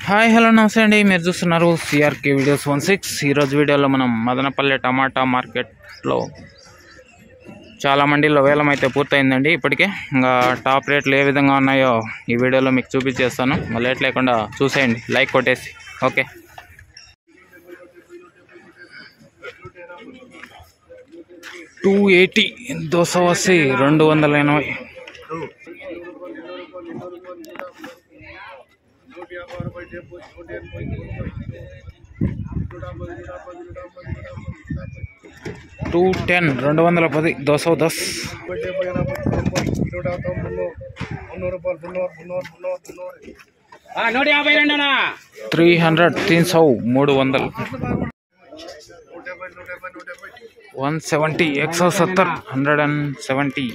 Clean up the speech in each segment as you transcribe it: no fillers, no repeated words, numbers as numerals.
Hi hello నమస్తే అండి. మీరు చూస్తున్నారు సిఆర్కే వీడియోస్ 16. ఈరోజు వీడియోలో మనం మదనపల్లె టమాటా మార్కెట్లో చాలా మండీలో వేలం అయితే పూర్తయిందండి. ఇప్పటికే ఇంకా టాప్ రేట్లు ఏ విధంగా ఉన్నాయో ఈ వీడియోలో మీకు చూపించేస్తాను. లేట్ లేకుండా చూసేయండి, లైక్ కొట్టేసి. ఓకే, $280 280 280. $210 210 210 300 300 170 170 170 170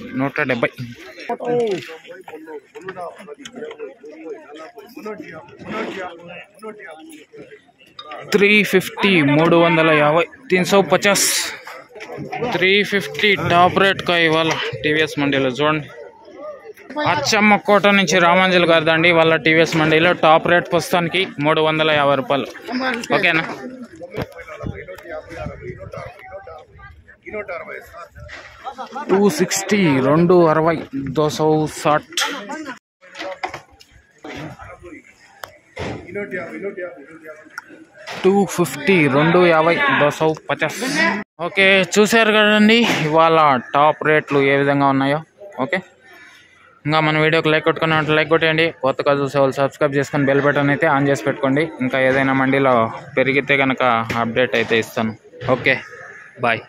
350 350 350 350 టాప్ రేట్ కా ఇవాళ టీవీఎస్ మండీలో చూడండి. అచ్చమ్మ కోట నుంచి రామాంజల్ గారిదండి వాళ్ళ టీవీఎస్ మండీలో టాప్ రేట్ ప్రస్తుతానికి $350. ఓకేనా? 260 260 260 250 250 250. ఓకే, చూసారు కదండి ఇవాళ టాప్ రేట్లు ఏ విధంగా ఉన్నాయో. ఓకే, ఇంకా మన వీడియోకి లైక్ కొట్టుకున్నట్టు లైక్ కొట్టేయండి. కొత్తగా చూసే వాళ్ళు సబ్స్క్రైబ్ చేసుకొని బెల్ బటన్ అయితే ఆన్ చేసి పెట్టుకోండి. ఇంకా ఏదైనా మండీలో పెరిగితే కనుక అప్డేట్ అయితే ఇస్తాను. Okay, bye.